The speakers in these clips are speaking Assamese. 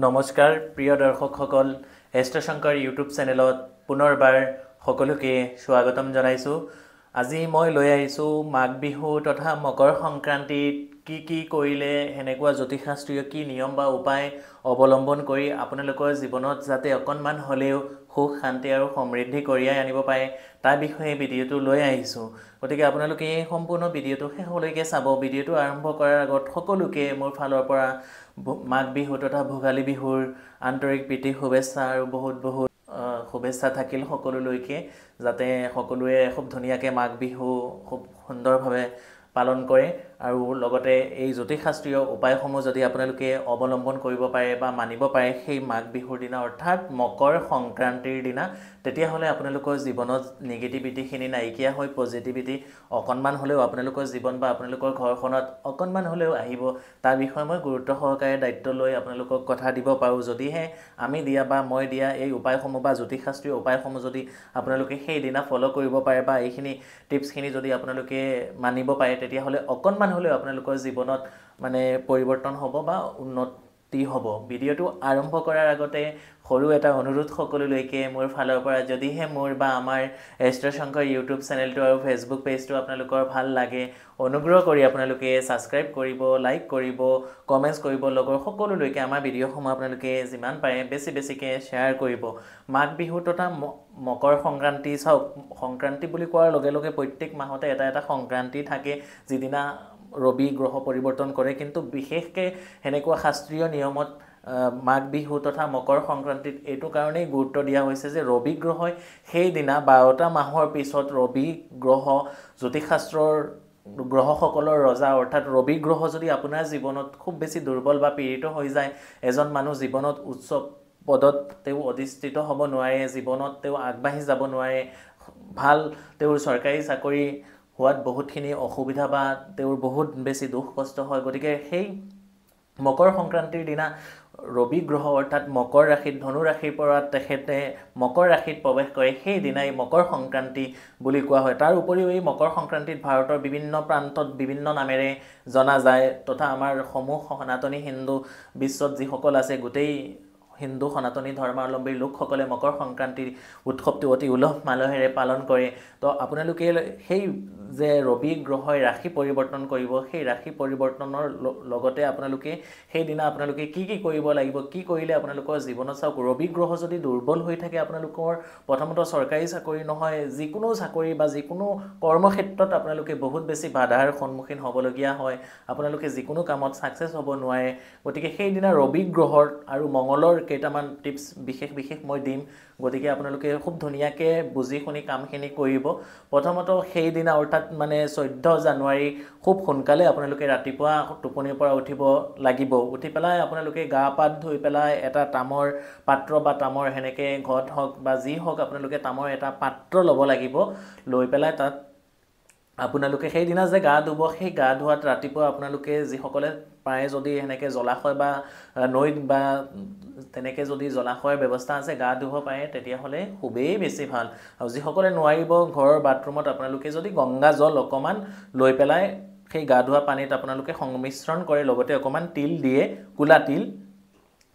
নমস্কাৰ প্ৰিয় দৰ্শকসকল এষ্ট্ৰশংকৰ ইউটিউব চেনেলত পুনৰবাৰ সকলোকে স্বাগতম জনাইছোঁ। আজি মই লৈ আহিছোঁ মাঘ বিহু তথা মকৰ সংক্ৰান্তিত কি কৰিলে এনেকুৱা জ্যোতিষশাস্ত্ৰীয় কি নিয়ম বা উপায় অৱলম্বন কৰি আপোনালোকৰ জীৱনত যাতে অকণমান হ'লেও সুখ শান্তি আৰু সমৃদ্ধি কঢ়িয়াই আনিব পাৰে তাৰ বিষয়ে ভিডিঅ'টো লৈ আহিছোঁ। গতিকে আপোনালোকে এই সম্পূৰ্ণ ভিডিঅ'টো শেষলৈকে চাব। ভিডিঅ'টো আৰম্ভ কৰাৰ আগত সকলোকে মোৰ ফালৰ পৰা মাঘ বিহু তথা ভোগালী বিহুৰ আন্তৰিক প্ৰীতি শুভেচ্ছা আৰু বহুত শুভেচ্ছা থাকিল সকলোলৈকে, যাতে সকলোৱে খুব ধুনীয়াকৈ মাঘ বিহু খুব সুন্দৰভাৱে পালন কৰে আৰু লগতে এই জ্যোতিষশাস্ত্ৰীয় উপায়সমূহ যদি আপোনালোকে অৱলম্বন কৰিব পাৰে বা মানিব পাৰে সেই মাঘ বিহুৰ দিনা অৰ্থাৎ মকৰ সংক্ৰান্তিৰ দিনা, তেতিয়াহ'লে আপোনালোকৰ জীৱনত নিগেটিভিটিখিনি নাইকিয়া হৈ পজিটিভিটি অকণমান হ'লেও আপোনালোকৰ জীৱন বা আপোনালোকৰ ঘৰখনত অকণমান হ'লেও আহিব। তাৰ বিষয়ে মই গুৰুত্ব সহকাৰে দায়িত্ব লৈ আপোনালোকক কথা দিব পাৰোঁ। যদিহে আমি দিয়া বা মই দিয়া এই উপায়সমূহ বা জ্যোতিষশাস্ত্ৰীয় উপায়সমূহ যদি আপোনালোকে সেইদিনা ফ'ল' কৰিব পাৰে বা এইখিনি টিপছখিনি যদি আপোনালোকে মানিব পাৰে, তেতিয়াহ'লে অকণমান হ'লেও আপোনালোকৰ জীৱনত মানে পৰিৱৰ্তন হ'ব বা উন্নতি হ'ব। ভিডিঅ'টো আৰম্ভ কৰাৰ আগতে সৰু এটা অনুৰোধ সকলোলৈকে মোৰ ফালৰ পৰা, যদিহে মোৰ বা আমাৰ এষ্ট্ৰশংকৰ ইউটিউব চেনেলটো আৰু ফেচবুক পেজটো আপোনালোকৰ ভাল লাগে, অনুগ্ৰহ কৰি আপোনালোকে ছাবস্ক্ৰাইব কৰিব, লাইক কৰিব, কমেণ্টছ কৰিব, লগৰ সকলোলৈকে আমাৰ ভিডিঅ'সমূহ আপোনালোকে যিমান পাৰে বেছিকৈ শ্বেয়াৰ কৰিব। মাঘ বিহু তথা মকৰ সংক্ৰান্তি, চাওক সংক্ৰান্তি বুলি কোৱাৰ লগে লগে প্ৰত্যেক মাহতে এটা সংক্ৰান্তি থাকে যিদিনা ৰবি গ্ৰহ পৰিৱৰ্তন কৰে, কিন্তু বিশেষকৈ সেনেকুৱা শাস্ত্ৰীয় নিয়মত মাঘ বিহু তথা মকৰ সংক্ৰান্তিত এইটো কাৰণেই গুৰুত্ব দিয়া হৈছে যে ৰবি গ্ৰহই সেইদিনা 12টা মাহৰ পিছত ৰবি গ্ৰহ জ্যোতিষশাস্ত্ৰৰ গ্ৰহসকলৰ ৰজা, অৰ্থাৎ ৰবি গ্ৰহ যদি আপোনাৰ জীৱনত খুব বেছি দুৰ্বল বা পীড়িত হৈ যায়, এজন মানুহ জীৱনত উচ্চ পদত তেওঁ অধিষ্ঠিত হ'ব নোৱাৰে, জীৱনত তেওঁ আগবাঢ়ি যাব নোৱাৰে, ভাল তেওঁৰ চৰকাৰী চাকৰি হোৱাত বহুতখিনি অসুবিধা বা তেওঁৰ বহুত বেছি দুখ কষ্ট হয়। গতিকে সেই মকৰ সংক্ৰান্তিৰ দিনা ৰবি গ্ৰহ অৰ্থাৎ মকৰ ৰাশিত, ধনু ৰাশিৰ পৰা তেখেতে মকৰ ৰাশিত প্ৰৱেশ কৰে, সেই দিনাই মকৰ সংক্ৰান্তি বুলি কোৱা হয়। তাৰ উপৰিও এই মকৰ সংক্ৰান্তিত ভাৰতৰ বিভিন্ন প্ৰান্তত বিভিন্ন নামেৰে জনা যায় তথা আমাৰ সমূহ সনাতনী হিন্দু বিশ্বত যিসকল আছে গোটেই হিন্দু সনাতনী ধৰ্মাৱলম্বীৰ লোকসকলে মকৰ সংক্ৰান্তিৰ উৎসৱটো অতি উলহ মালহেৰে পালন কৰে। তো আপোনালোকে সেই যে ৰবি গ্ৰহই ৰাশি পৰিৱৰ্তন কৰিব, সেই ৰাশি পৰিৱৰ্তনৰ লগতে আপোনালোকে সেইদিনা আপোনালোকে কি কৰিব লাগিব, কি কৰিলে আপোনালোকৰ জীৱনত, চাওক ৰবি গ্ৰহ যদি দুৰ্বল হৈ থাকে, আপোনালোকৰ প্ৰথমতে চৰকাৰী চাকৰি নহয়, যিকোনো চাকৰি বা যিকোনো কৰ্মক্ষেত্ৰত আপোনালোকে বহুত বেছি বাধাৰ সন্মুখীন হ'বলগীয়া হয়, আপোনালোকে যিকোনো কামত ছাকচেছ হ'ব নোৱাৰে। গতিকে সেইদিনা ৰবি গ্ৰহৰ আৰু মঙলৰ কেইটামান টিপছ বিশেষ মই দিম, গতিকে আপোনালোকে খুব ধুনীয়াকৈ বুজি শুনি কামখিনি কৰিব। প্ৰথমতে সেইদিনা অৰ্থাৎ মানে 14 জানুৱাৰী খুব সোনকালে আপোনালোকে ৰাতিপুৱা টোপনিৰ পৰা উঠিব লাগিব। উঠি পেলাই আপোনালোকে গা পা ধুই পেলাই এটা তামৰ পাত্ৰ বা তামৰ সেনেকৈ ঘট হওক বা যি হওক আপোনালোকে তামৰ এটা পাত্ৰ ল'ব লাগিব। লৈ পেলাই তাত আপোনালোকে সেইদিনা যে গা ধুব, সেই গা ধোৱাত ৰাতিপুৱা আপোনালোকে যিসকলে প্ৰায় যদি সেনেকৈ জলাশয় বা নৈত বা তেনেকৈ যদি জলাশয়ৰ ব্যৱস্থা আছে গা ধুব পাৰে, তেতিয়াহ'লে খুবেই বেছি ভাল। আৰু যিসকলে নোৱাৰিব, ঘৰৰ বাথৰুমত আপোনালোকে যদি গংগা জল অকণমান লৈ পেলাই সেই গা ধোৱা পানীত আপোনালোকে সংমিশ্ৰণ কৰে, লগতে অকণমান তিল দিয়ে, ক'লা তিল,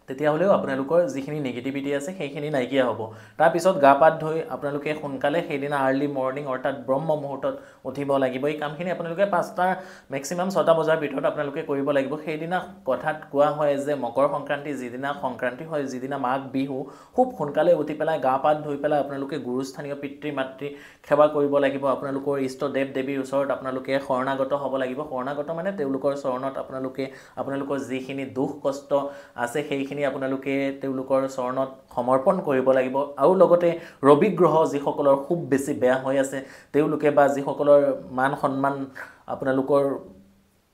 তেতিয়াহ'লেও আপোনালোকৰ যিখিনি নিগেটিভিটি আছে সেইখিনি নাইকিয়া হ'ব। তাৰপিছত গা পা ধুই আপোনালোকে সোনকালে সেইদিনা আৰ্লি মৰ্ণিং অৰ্থাৎ ব্ৰহ্ম মুহূৰ্তত উঠিব লাগিব। এই কামখিনি আপোনালোকে 5টা মেক্সিমাম 6টা বজাৰ ভিতৰত আপোনালোকে কৰিব লাগিব। সেইদিনা কথাত কোৱা হয় যে মকৰ সংক্ৰান্তি যিদিনা সংক্ৰান্তি হয়, যিদিনা মাঘ বিহু, খুব সোনকালে উঠি পেলাই গা পা ধুই পেলাই আপোনালোকে গুৰুস্থানীয় পিতৃ মাতৃ সেৱা কৰিব লাগিব। আপোনালোকৰ ইষ্ট দেৱ দেৱীৰ ওচৰত আপোনালোকে শৰণাগত হ'ব লাগিব। শৰণাগত মানে তেওঁলোকৰ চৰণত আপোনালোকৰ যিখিনি দুখ কষ্ট আছে সেইখিনি আপোনালোকে তেওঁলোকৰ চৰণত সমৰ্পণ কৰিব লাগিব। আৰু লগতে ৰবি গ্ৰহ যিসকলৰ খুব বেছি বেয়া হৈ আছে, তেওঁলোকে বা যিসকলৰ মান সন্মান আপোনালোকৰ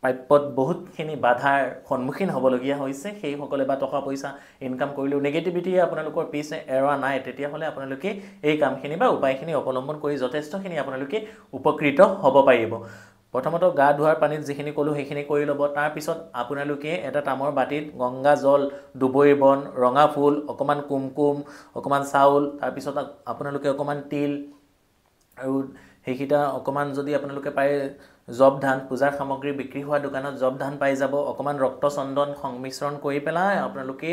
প্ৰাপ্যত বহুতখিনি বাধাৰ সন্মুখীন হ'বলগীয়া হৈছে, সেইসকলে বা টকা পইচা ইনকাম কৰিলেও নিগেটিভিটিয়ে আপোনালোকৰ পিছ এৰোৱা নাই, তেতিয়াহ'লে আপোনালোকে এই কামখিনি বা উপায়খিনি অৱলম্বন কৰি যথেষ্টখিনি আপোনালোকে উপকৃত হ'ব পাৰিব। প্ৰথমতে গা ধোৱাৰ পানীত যিখিনি ক'লোঁ সেইখিনি কৰি ল'ব। তাৰপিছত আপোনালোকে এটা তামৰ বাতিত গংগা জল, দুবৰি বন, ৰঙা ফুল, অকণমান কুমকুম, অকণমান চাউল, তাৰপিছত আপোনালোকে অকণমান তিল আৰু সেইকেইটা অকণমান যদি আপোনালোকে পাৰে জব ধান পূজাৰ সামগ্ৰী বিক্ৰী হোৱা দোকানত জব ধান পাই যাব অকমান ৰক্ত চন্দন সংমিশ্ৰণ কৰি পেলাই আপোনালোকে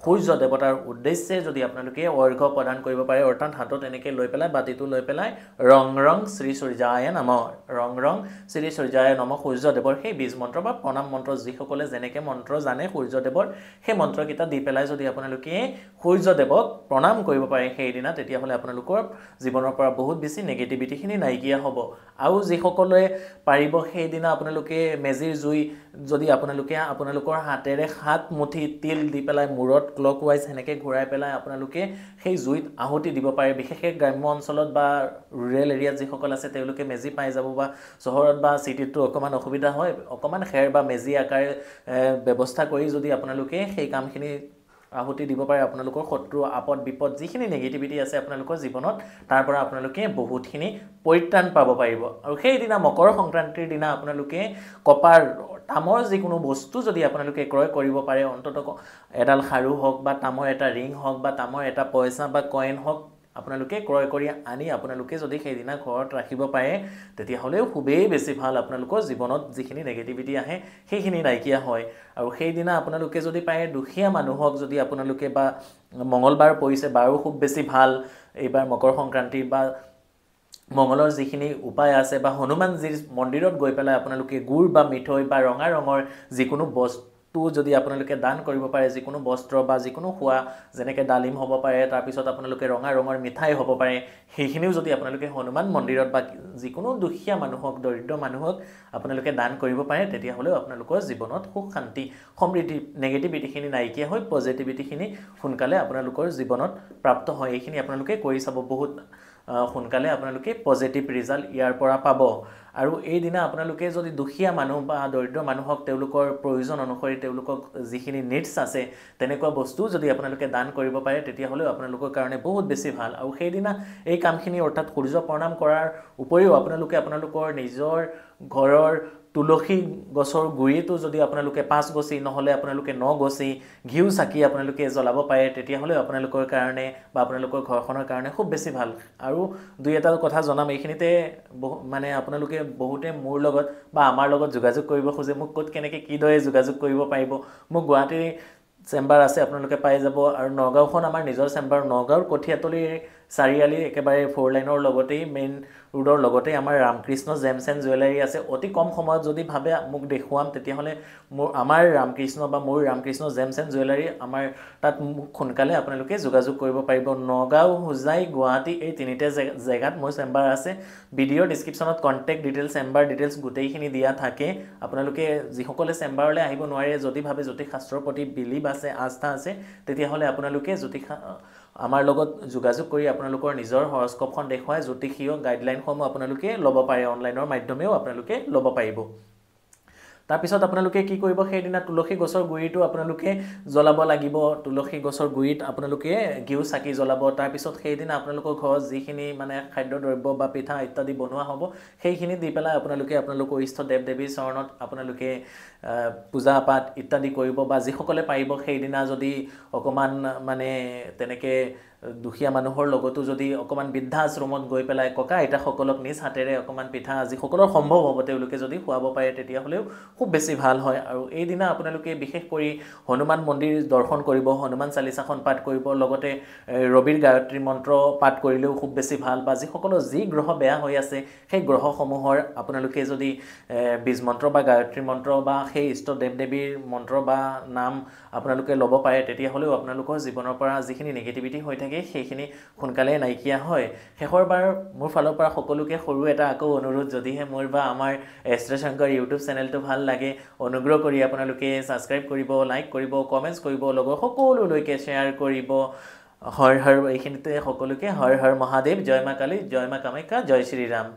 সূৰ্য দেৱতাৰ উদ্দেশ্যে যদি আপোনালোকে অৰ্ঘ্য প্ৰদান কৰিব পাৰে অৰ্থাৎ হাতত এনেকৈ লৈ পেলাই বাতিটো লৈ পেলাই ৰং ৰং শ্ৰী সূৰ্যায় নমঃ ৰং ৰং শ্ৰী সূৰ্যায় নমঃ সূৰ্যদেৱৰ সেই বীজ মন্ত্ৰ বা প্ৰণাম মন্ত্ৰ যিসকলে যেনেকৈ মন্ত্ৰ জানে সূৰ্যদেৱৰ সেই মন্ত্ৰকেইটা দি পেলাই যদি আপোনালোকে সূৰ্যদেৱক প্ৰণাম কৰিব পাৰে সেইদিনা তেতিয়াহ'লে আপোনালোকৰ জীৱনৰ পৰা বহুত বেছি নেগেটিভিটিখিনি নাইকিয়া হ'ব আৰু যিসকলে পাৰিব সেইদিনা আপোনালোকে মেজিৰ জুই যদি আপোনালোকৰ হাতেৰে 7 মুঠি তিল দি পেলাই মূৰত ক্লকৱাইজ এনেকৈ ঘূৰাই পেলাই আপোনালোকে সেই জুইত আহুতি দিব পাৰে বিশেষকৈ গ্ৰাম্য অঞ্চলত বা ৰুৰেল এৰিয়াত যিসকল আছে তেওঁলোকে মেজি পাই যাব বা চহৰত বা চিটিতো অকমান অসুবিধা হয় অকমান খেৰ বা মেজি আকাৰে ব্যৱস্থা কৰি যদি আপোনালোকে সেই কামখিনি আহুতি দিব পাৰে আপোনালোকৰ শত্ৰু আপদ বিপদ যিখিনি নেগেটিভিটি আছে আপোনালোকৰ জীৱনত তাৰ পৰা আপোনালোকে বহুতখিনি পৰিত্ৰাণ পাব পাৰিব আৰু সেই দিনা মকৰ সংক্ৰান্তিৰ দিনা আপোনালোকে কপাৰ তামৰ যিকোনো বস্তু যদি আপোনালোকে ক্ৰয় কৰিব পাৰে অন্ততঃ এডাল খাৰু হওক বা তামৰ এটা ৰিং হওক বা তামৰ এটা পইচা বা কইন হওক আপোনালোকে ক্ৰয় কৰি আনি আপোনালোকে যদি সেইদিনা ঘৰত ৰাখিব পাৰে তেতিয়াহ'লেও খুবেই বেছি ভাল আপোনালোকৰ জীৱনত যিখিনি নেগেটিভিটি আহে সেইখিনি নাইকিয়া হয় আৰু সেইদিনা আপোনালোকে যদি পাৰে দুখীয়া মানুহক যদি আপোনালোকে বা মঙ্গলবাৰ পৰিছে বাৰু খুব বেছি ভাল এইবাৰ মকৰ সংক্ৰান্তি বা মঙ্গলৰ যিখিনি উপায় আছে বা হনুমানজীৰ মন্দিৰত গৈ পেলাই আপোনালোকে গুড় বা মিঠৈ বা ৰঙা ৰঙৰ যিকোনো বস্তু যদি আপোনালোকে দান কৰিব পাৰে যিকোনো বস্ত্ৰ বা যিকোনো খোৱা যেনেকৈ ডালিম হ'ব পাৰে তাৰপিছত আপোনালোকে ৰঙা ৰঙৰ মিঠাই হ'ব পাৰে সেইখিনিও যদি আপোনালোকে হনুমান মন্দিৰত বা যিকোনো দুখীয়া মানুহক দৰিদ্ৰ মানুহক আপোনালোকে দান কৰিব পাৰে তেতিয়াহ'লেও আপোনালোকৰ জীৱনত সুখ শান্তি সমৃদ্ধি নেগেটিভিটিখিনি নাইকিয়া হৈ পজিটিভিটিখিনি সোনকালে আপোনালোকৰ জীৱনত প্ৰাপ্ত হয় এইখিনি আপোনালোকে কৰি চাব বহুত সোনকালে আপোনালোকে পজিটিভ ৰিজাল্ট ইয়াৰ পৰা পাব আৰু এই দিনা আপোনালোকে যদি দুখীয়া মানুহ বা দৰিদ্ৰ মানুহক তেওঁলোকৰ প্ৰয়োজন অনুসৰি তেওঁলোকক যিখিনি নিডছ আছে তেনেকুৱা বস্তু যদি আপোনালোকে দান কৰিব পাৰে তেতিয়াহ'লে আপোনালোকৰ কাৰণে বহুত বেছি ভাল আৰু সেই দিনা এই কামখিনি অৰ্থাৎ সূৰ্য প্ৰণাম কৰাৰ উপৰিও আপোনালোকে আপোনালোকৰ নিজৰ ঘৰৰ তুলসী গছৰ গুৰিটো যদি আপোনালোকে 5 গছি নহলে আপোনালোকে 9 গছি ঘিউ চাকি আপোনালোকে জ্বলাব পাৰে তেতিয়াহ'লে আপোনালোকৰ কাৰণে বা আপোনালোকৰ ঘৰখনৰ কাৰণে খুব বেছি ভাল আৰু দুই এটা কথা জনাম এইখিনিতে মানে আপোনালোকে বহুতে মোৰ লগত বা আমাৰ লগত যোগাযোগ কৰিব খোজে মোক ক'ত কেনেকৈ কিদৰে যোগাযোগ কৰিব পাৰিব মোক গুৱাহাটীৰ চেম্বাৰ আছে আপোনালোকে পাই যাব আৰু নগাঁওখন আমাৰ নিজৰ চেম্বাৰ নগাঁওৰ কঠিয়াতলিৰ চাৰিআলি একেবাৰে 4 লাইনৰ লগতেই মেইন ৰোডৰ লগতেই আমাৰ ৰামকৃষ্ণ জেমছ এণ্ড জুৱেলাৰী আছে অতি কম সময়ত যদি ভাবে মোক দেখুৱাম তেতিয়াহ'লে আমাৰ ৰামকৃষ্ণ বা মোৰ ৰামকৃষ্ণ জেমছ এণ্ড জুৱেলাৰী আমাৰ তাত সোনকালে আপোনালোকে যোগাযোগ কৰিব পাৰিব নগাঁও হোজাই গুৱাহাটী এই তিনিটা জেগাত মোৰ চেম্বাৰ আছে ভিডিঅ' ডেছক্ৰিপশ্যনত কণ্টেক্ট ডিটেইলছ চেম্বাৰ ডিটেইলছ গোটেইখিনি দিয়া থাকে আপোনালোকে যিসকলে চেম্বাৰলৈ আহিব নোৱাৰে যদি ভাবে জ্যোতিষ শাস্ত্ৰৰ প্ৰতি বিলিভ আছে আস্থা আছে তেতিয়াহ'লে আপোনালোকে আমাৰ লগত যোগাযোগ কৰি আপোনালোকৰ নিজৰ হৰস্কোপখন দেখুৱাই জ্যোতিষীয় গাইডলাইনসমূহ আপোনালোকে ল'ব পাৰে অনলাইনৰ মাধ্যমেও আপোনালোকে ল'ব পাৰিব তাৰপিছত আপোনালোকে কি কৰিব সেইদিনা তুলসী গছৰ গুৰিটো আপোনালোকে জ্বলাব লাগিব তুলসী গছৰ গুৰিত আপোনালোকে ঘিউ চাকি জ্বলাব তাৰপিছত সেইদিনা আপোনালোকৰ ঘৰত যিখিনি মানে খাদ্যদ্ৰব্য বা পিঠা ইত্যাদি বনোৱা হ'ব সেইখিনি দি পেলাই আপোনালোকে আপোনালোকৰ ইষ্ট দেৱ দেৱীৰ চৰণত আপোনালোকে পূজা পাঠ ইত্যাদি কৰিব বা যিসকলে পাৰিব সেইদিনা যদি অকমান মানে তেনেকৈ দুখীয়া মানুহৰ লগতো যদি অকমান বৃদ্ধাশ্ৰমত গৈ পেলাই ককা আইতাসকলক নিজ হাতেৰে অকমান পিঠা যিসকলৰ সম্ভৱ হ'ব তেওঁলোকে যদি খুৱাব পাৰে তেতিয়াহ'লেও খুব বেছি ভাল হয় আৰু এই দিনা আপোনালোকে বিশেষ কৰি হনুমান মন্দিৰ দৰ্শন কৰিব হনুমান চালিচাখন পাঠ কৰিব লগতে ৰবিৰ গায়ত্ৰী মন্ত্ৰ পাঠ কৰিলেও খুব বেছি ভাল বা যিসকলৰ যি গ্ৰহ বেয়া হৈ আছে সেই গ্ৰহসমূহৰ আপোনালোকে যদি বীজ মন্ত্ৰ বা গায়ত্ৰী মন্ত্ৰ বা সেই ইষ্ট দেৱ দেৱীৰ মন্ত্ৰ বা নাম আপোনালোকে ল'ব পাৰে তেতিয়াহ'লেও আপোনালোকৰ জীৱনৰ পৰা যিখিনি নেগেটিভিটি হৈ থাকে সেইখিনি সোনকালে নাইকিয়া হয় শেষৰবাৰ মোৰ ফালৰ পৰা সকলোকে সৰু এটা আকৌ অনুৰোধ যদিহে মোৰ বা আমাৰ এষ্ট্ৰশংকৰ ইউটিউব চেনেলটো ভাল লাগে অনুগ্ৰহ কৰি আপোনালোকে সাবস্ক্ৰাইব কৰিব লাইক কৰিব কমেন্টছ কৰিব লগৰ সকলোলৈকে শ্বেয়াৰ কৰিব হৰ হৰ এইখিনিতে সকলোকে হৰ হৰ মহাদেৱ জয় মা কালী জয় মা কামাখ্যা জয় শ্ৰী ৰাম